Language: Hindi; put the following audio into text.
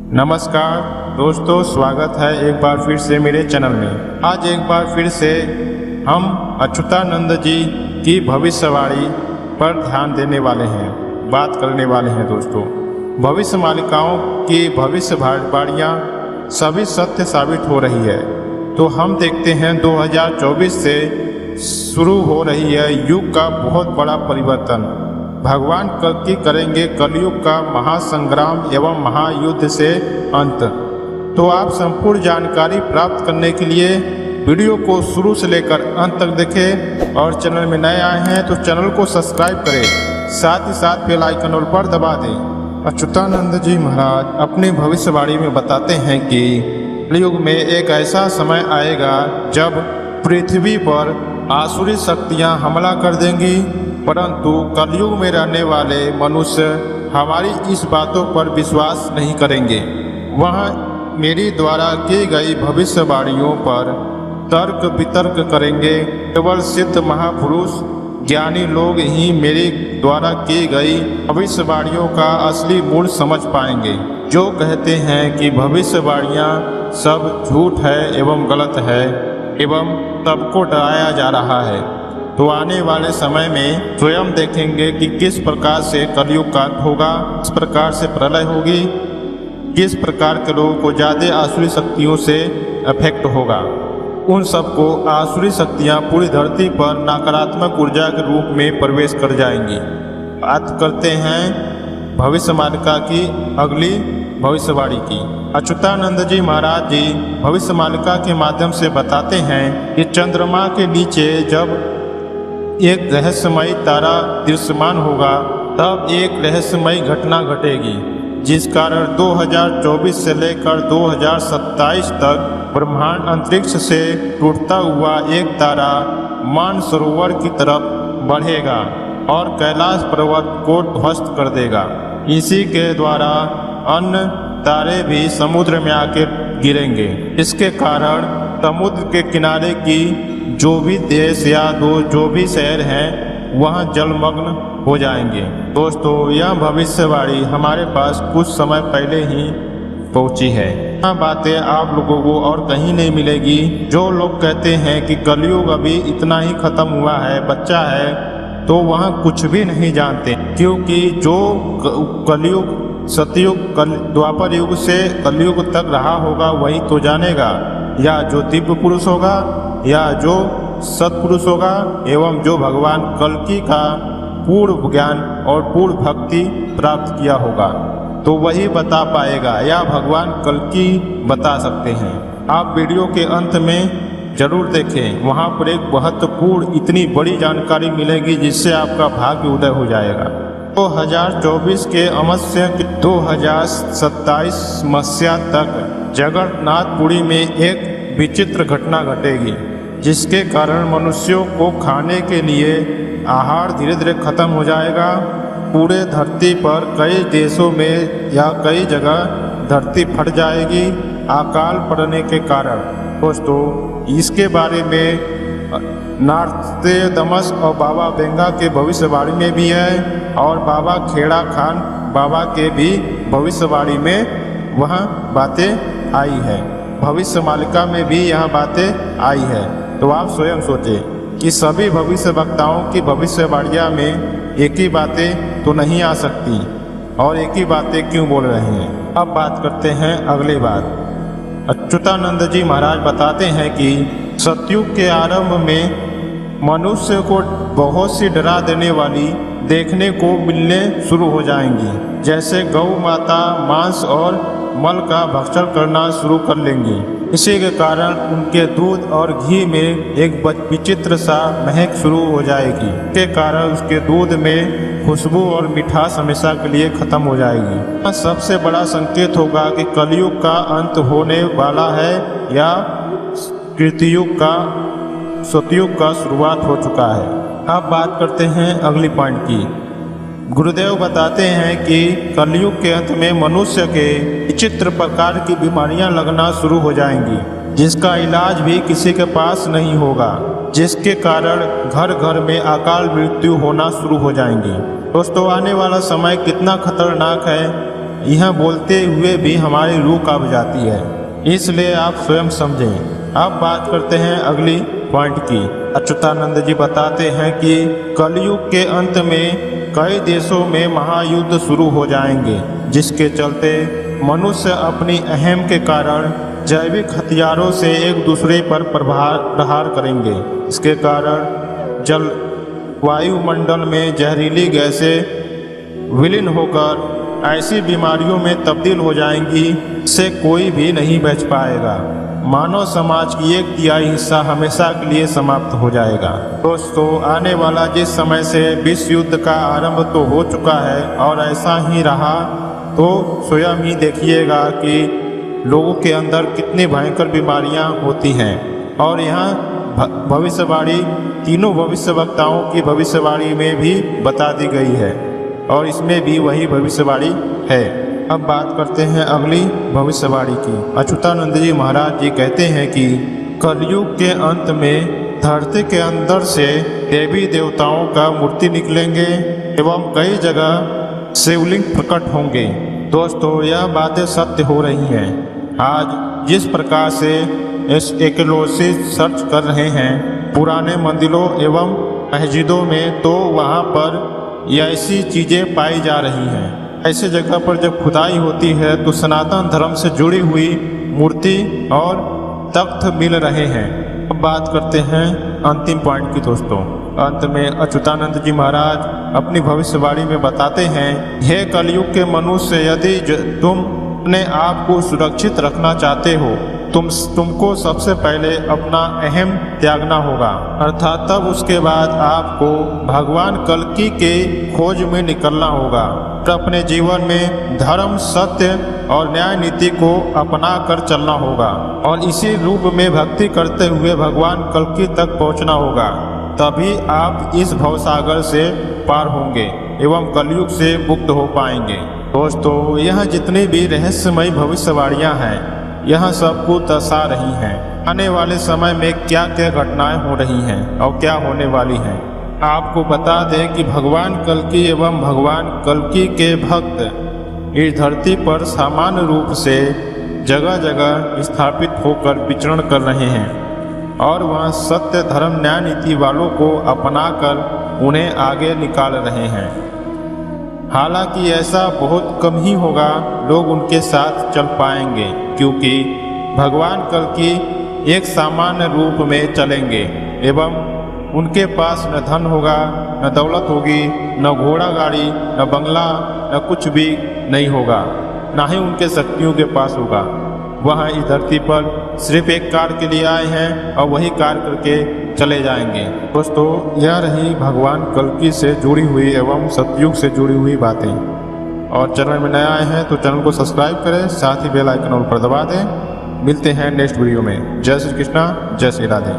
नमस्कार दोस्तों, स्वागत है एक बार फिर से मेरे चैनल में। आज एक बार फिर से हम अच्युतानंद जी की भविष्यवाणी पर ध्यान देने वाले हैं, बात करने वाले हैं। दोस्तों, भविष्य मालिकाओं की भविष्यवाणियाँ सभी सत्य साबित हो रही है। तो हम देखते हैं 2024 से शुरू हो रही है युग का बहुत बड़ा परिवर्तन। भगवान कल्कि करेंगे कलयुग का महासंग्राम एवं महायुद्ध से अंत। तो आप संपूर्ण जानकारी प्राप्त करने के लिए वीडियो को शुरू से लेकर अंत तक देखें और चैनल में नए आए हैं तो चैनल को सब्सक्राइब करें, साथ ही साथ बेल आइकन पर दबा दें। अच्युतानंद जी महाराज अपनी भविष्यवाणी में बताते हैं कि कलयुग में एक ऐसा समय आएगा जब पृथ्वी पर आसुरी शक्तियां हमला कर देंगी, परंतु कलयुग में रहने वाले मनुष्य हमारी इस बातों पर विश्वास नहीं करेंगे। वह मेरी द्वारा की गई भविष्यवाणियों पर तर्क वितर्क करेंगे। केवल सिद्ध महापुरुष ज्ञानी लोग ही मेरी द्वारा की गई भविष्यवाणियों का असली मूल समझ पाएंगे। जो कहते हैं कि भविष्यवाणियाँ सब झूठ है एवं गलत है एवं सबको डराया जा रहा है, तो आने वाले समय में स्वयं देखेंगे कि किस प्रकार से कलयुग का अंत होगा, किस प्रकार से प्रलय होगी, किस प्रकार के लोगों को ज़्यादा आसुरी शक्तियों से अफेक्ट होगा। उन सबको आसुरी शक्तियाँ पूरी धरती पर नकारात्मक ऊर्जा के रूप में प्रवेश कर जाएंगी। बात करते हैं भविष्य मालिका की अगली भविष्यवाणी की। अच्युतानंद जी महाराज जी भविष्य मालिका के माध्यम से बताते हैं कि चंद्रमा के नीचे जब एक रहस्यमयी तारा दृश्यमान होगा तब एक रहस्यमयी घटना घटेगी, जिस कारण 2024 से लेकर 2027 तक ब्रह्मांड अंतरिक्ष से टूटता हुआ एक तारा मानसरोवर की तरफ बढ़ेगा और कैलाश पर्वत को ध्वस्त कर देगा। इसी के द्वारा अन्य तारे भी समुद्र में आकर गिरेंगे। इसके कारण समुद्र के किनारे की जो भी देश या जो भी शहर हैं वहाँ जलमग्न हो जाएंगे। दोस्तों, यह भविष्यवाणी हमारे पास कुछ समय पहले ही पहुँची है। यह बातें आप लोगों को और कहीं नहीं मिलेगी। जो लोग कहते हैं कि कलयुग अभी इतना ही खत्म हुआ है, बच्चा है, तो वहाँ कुछ भी नहीं जानते, क्योंकि जो कलयुग सतयुग द्वापर युग से कलयुग तक रहा होगा वही तो जानेगा, या जो दिव्य पुरुष होगा या जो सत्पुरुष होगा एवं जो भगवान कल्कि का पूर्ण ज्ञान और पूर्ण भक्ति प्राप्त किया होगा, तो वही बता पाएगा, या भगवान कल्कि बता सकते हैं। आप वीडियो के अंत में जरूर देखें, वहाँ पर एक महत्वपूर्ण इतनी बड़ी जानकारी मिलेगी जिससे आपका भाग्य उदय हो जाएगा। 2024 के अमत से 2027 मसीहा तक जगन्नाथपुरी में एक विचित्र घटना घटेगी, जिसके कारण मनुष्यों को खाने के लिए आहार धीरे धीरे खत्म हो जाएगा। पूरे धरती पर कई देशों में या कई जगह धरती फट जाएगी अकाल पड़ने के कारण। दोस्तों, इसके बारे में नास्ट्रेडमस और बाबा बेंगा के भविष्यवाणी में भी है, और बाबा खेड़ा खान बाबा के भी भविष्यवाणी में वहाँ बातें आई है। भविष्य मालिका में भी यह बातें आई है। तो आप स्वयं सोचें कि सभी भविष्य वक्ताओं की भविष्यवाणियाँ में एक ही बातें तो नहीं आ सकती, और एक ही बातें क्यों बोल रहे हैं। अब बात करते हैं अगली बात। अच्युतानंद जी महाराज बताते हैं कि सतयुग के आरंभ में मनुष्य को बहुत सी डरा देने वाली देखने को मिलने शुरू हो जाएंगी, जैसे गौ माता मांस और मल का भक्षण करना शुरू कर लेंगी। इसी के कारण उनके दूध और घी में एक विचित्र सा महक शुरू हो जाएगी। इसके कारण उसके दूध में खुशबू और मिठास हमेशा के लिए खत्म हो जाएगी। सबसे बड़ा संकेत होगा कि कलयुग का अंत होने वाला है या कृतयुग का सतयुग का शुरुआत हो चुका है। अब बात करते हैं अगली पॉइंट की। गुरुदेव बताते हैं कि कलयुग के अंत में मनुष्य के विचित्र प्रकार की बीमारियां लगना शुरू हो जाएंगी, जिसका इलाज भी किसी के पास नहीं होगा, जिसके कारण घर घर में अकाल मृत्यु होना शुरू हो जाएंगी। दोस्तों, आने वाला समय कितना खतरनाक है यह बोलते हुए भी हमारी रूह कांप जाती है। इसलिए आप स्वयं समझें। अब बात करते हैं अगली पॉइंट की। अच्युतानंद जी बताते हैं कि कलयुग के अंत में कई देशों में महायुद्ध शुरू हो जाएंगे, जिसके चलते मनुष्य अपनी अहम के कारण जैविक हथियारों से एक दूसरे पर प्रहार करेंगे। इसके कारण जल वायुमंडल में जहरीली गैसें विलीन होकर ऐसी बीमारियों में तब्दील हो जाएंगी जिससे कोई भी नहीं बच पाएगा। मानव समाज की 1/3 हिस्सा हमेशा के लिए समाप्त हो जाएगा। दोस्तों, आने वाला जिस समय से विश्व युद्ध का आरंभ तो हो चुका है और ऐसा ही रहा तो स्वयं ही देखिएगा कि लोगों के अंदर कितनी भयंकर बीमारियां होती हैं। और यहाँ भविष्यवाणी तीनों भविष्यवक्ताओं की भविष्यवाणी में भी बता दी गई है और इसमें भी वही भविष्यवाणी है। अब बात करते हैं अगली भविष्यवाणी की। अच्युतानंद जी महाराज जी कहते हैं कि कलयुग के अंत में धरती के अंदर से देवी देवताओं का मूर्ति निकलेंगे एवं कई जगह शिवलिंग प्रकट होंगे। दोस्तों, यह बातें सत्य हो रही हैं। आज जिस प्रकार से आर्कियोलॉजिस्ट सर्च कर रहे हैं पुराने मंदिरों एवं मस्जिदों में, तो वहाँ पर ऐसी चीज़ें पाई जा रही हैं। ऐसे जगह पर जब खुदाई होती है तो सनातन धर्म से जुड़ी हुई मूर्ति और तख्त मिल रहे हैं। अब बात करते हैं अंतिम पॉइंट की। दोस्तों, अंत में अच्युतानंद जी महाराज अपनी भविष्यवाणी में बताते हैं, हे कलयुग के मनुष्य, यदि तुम अपने आप को सुरक्षित रखना चाहते हो तुमको सबसे पहले अपना अहम त्यागना होगा, अर्थात तब उसके बाद आपको भगवान कल्कि के खोज में निकलना होगा। तो अपने जीवन में धर्म, सत्य और न्याय नीति को अपना कर चलना होगा और इसी रूप में भक्ति करते हुए भगवान कल्कि तक पहुंचना होगा। तभी आप इस भवसागर से पार होंगे एवं कलयुग से मुक्त हो पाएंगे। दोस्तों, यह जितनी भी रहस्यमयी भविष्यवाणियां हैं यह सबको दर्शा रही हैं आने वाले समय में क्या क्या घटनाएं हो रही हैं और क्या होने वाली हैं। आपको बता दें कि भगवान कल्कि एवं भगवान कल्कि के भक्त इस धरती पर सामान्य रूप से जगह जगह स्थापित होकर विचरण कर रहे हैं और वह सत्य, धर्म, न्याय नीति वालों को अपनाकर उन्हें आगे निकाल रहे हैं। हालांकि ऐसा बहुत कम ही होगा लोग उनके साथ चल पाएंगे, क्योंकि भगवान कल्कि एक सामान्य रूप में चलेंगे एवं उनके पास न धन होगा, न दौलत होगी, न घोड़ा गाड़ी, न बंगला, न कुछ भी नहीं होगा, ना ही उनके शक्तियों के पास होगा। वह इस धरती पर सिर्फ एक कार्य के लिए आए हैं और वही कार्य करके चले जाएंगे। दोस्तों, यह रही भगवान कल्कि से जुड़ी हुई एवं सतयुग से जुड़ी हुई बातें। और चैनल में नया आए हैं तो चैनल को सब्सक्राइब करें, साथ ही बेल आइकन पर दबा दें। मिलते हैं नेक्स्ट वीडियो में। जय श्री कृष्णा, जय श्री राधे।